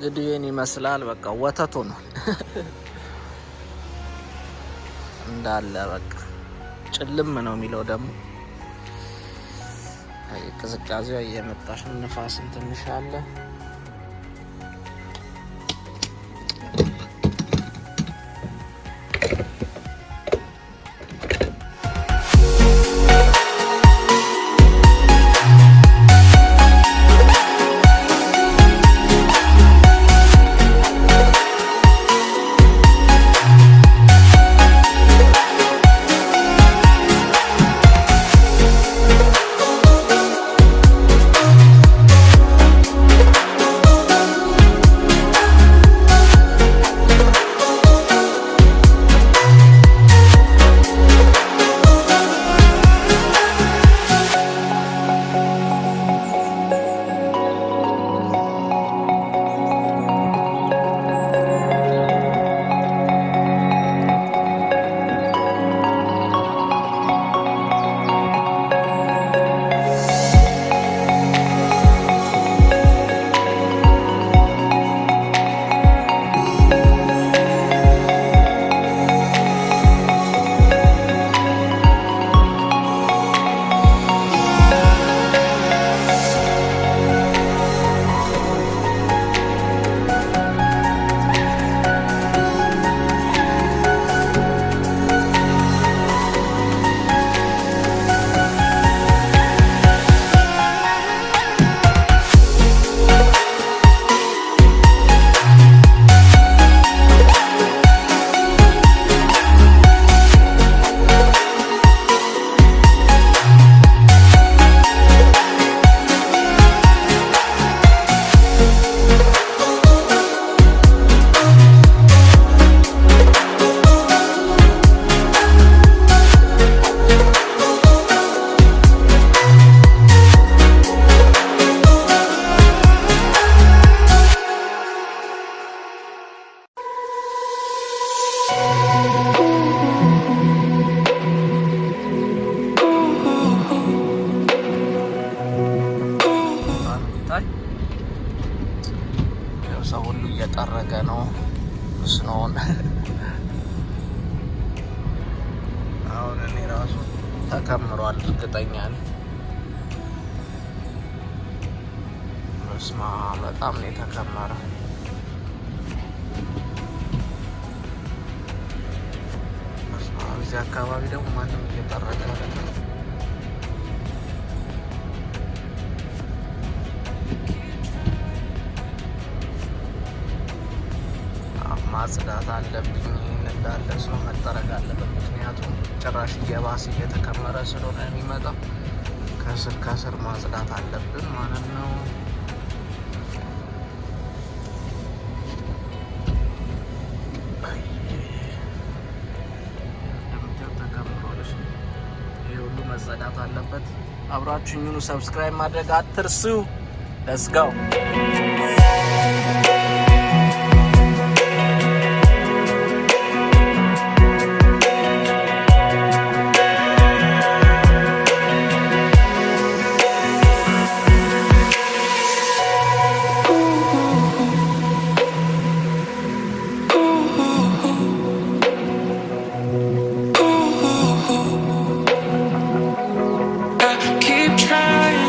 እንግዲህ እኔ ይመስላል በቃ ወተቱ ነው እንዳለ በቃ ጭልም ነው የሚለው ደግሞ ቅዝቃዜው እየመጣሽ ንፋስን ትንሽ አለ እየጠረገ ነው ስኖውን አሁን እኔ ራሱ ተከምሯል እርግጠኛ ነኝ መስማ በጣም ነው የተከመረ መስማ እዚህ አካባቢ ደግሞ ማንም እየጠረገ አይደለም ማጽዳት አለብኝ እንዳለ ሰው መጠረግ አለበት ምክንያቱም ጭራሽ እየባሰ እየተከመረ ስለሆነ የሚመጣው ከስር ማጽዳት አለብን ማለት ነው ሁሉ መጸዳት አለበት አብራችሁኝ ሰብስክራይብ ማድረግ አትርሱ let's go keep trying.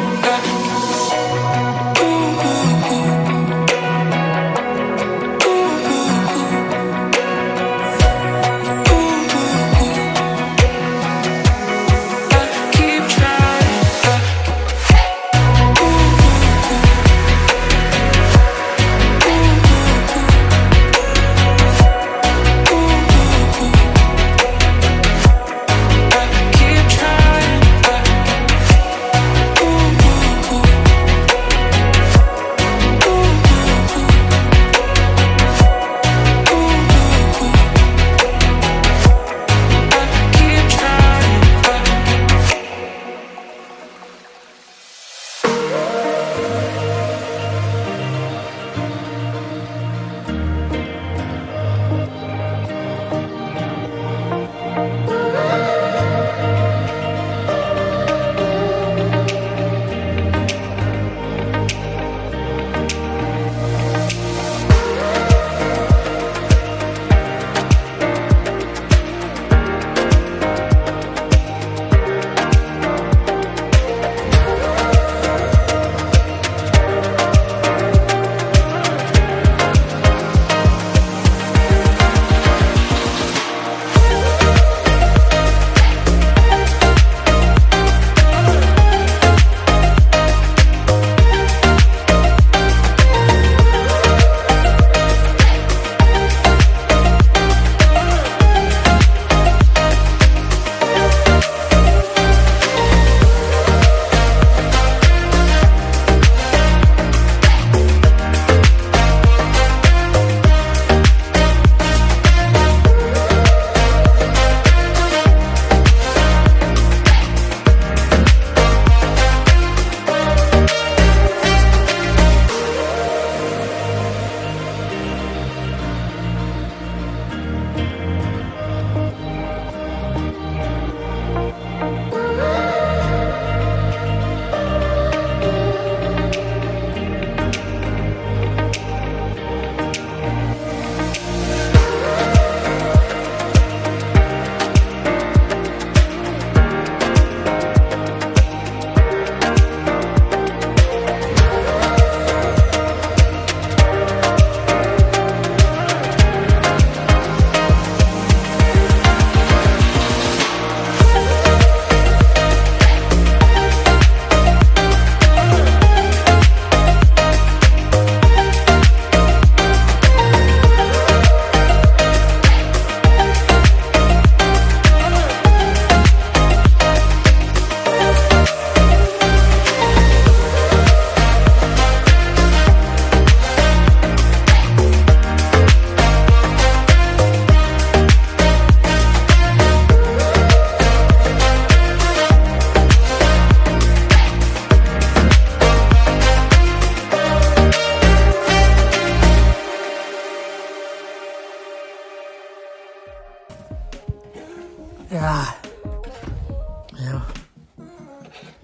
ያው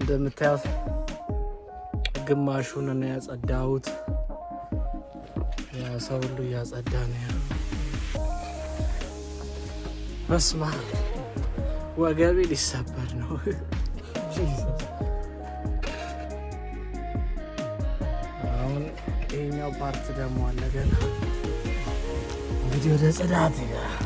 እንደምታዩት ግማሹን ነው ያጸዳሁት። ያ ሰው ሁሉ ያጸዳ ነው። በስማ ወገቤ ሊሰበር ነው። አሁን ይሄኛው ፓርት ደግሞ አለ ገና። እንግዲህ ወደ ጽዳት ይላል።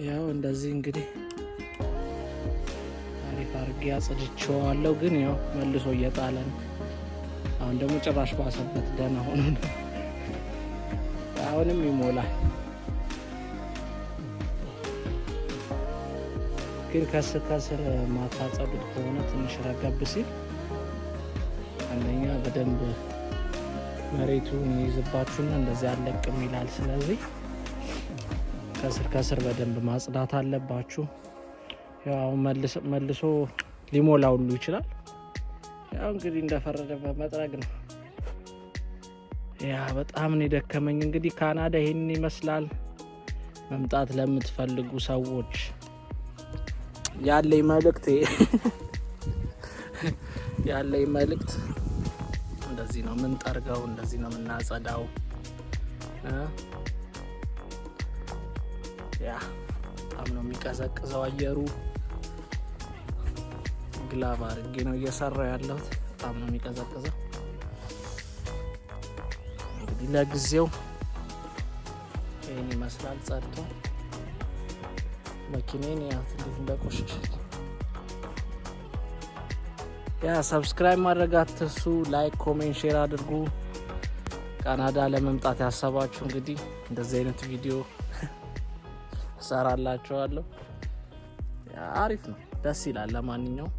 ያው እንደዚህ እንግዲህ አሪፍ አድርጌ አጽድቼዋለሁ፣ ግን ያው መልሶ እየጣለ ነው። አሁን ደግሞ ጭራሽ ባሰበት ደህና ሆኖ ነው። አሁንም ይሞላል፣ ግን ከስር ከስር ማታጸዱት ከሆነ ትንሽ ረገብ ሲል አንደኛ በደንብ መሬቱን ይይዝባችሁና እንደዚህ አለቅም ይላል። ስለዚህ ከስር ከስር በደንብ ማጽዳት አለባችሁ። ያው መልሶ ሊሞላ ሁሉ ይችላል። ያው እንግዲህ እንደፈረደበት መጥረግ ነው። ያ በጣም ነው የደከመኝ። እንግዲህ ካናዳ ይሄንን ይመስላል። መምጣት ለምትፈልጉ ሰዎች ያለኝ መልእክት እንደዚህ ነው የምንጠርገው፣ እንደዚህ ነው የምናጸዳው። ያ በጣም ነው የሚቀዘቅዘው አየሩ። ግላቭ አድርጌ ነው እየሰራው ያለሁት። በጣም ነው የሚቀዘቅዘው። እንግዲህ ለጊዜው ይህን ይመስላል። ጸድቶ መኪናዬን ያት እንዴት እንደቆሸሸች። ያ ሰብስክራይብ ማድረግ አትርሱ። ላይክ፣ ኮሜንት፣ ሼር አድርጉ። ካናዳ ለመምጣት ያሰባችሁ እንግዲህ እንደዚህ አይነት ቪዲዮ ሰራላችኋለሁ። አሪፍ ነው፣ ደስ ይላል። ለማንኛውም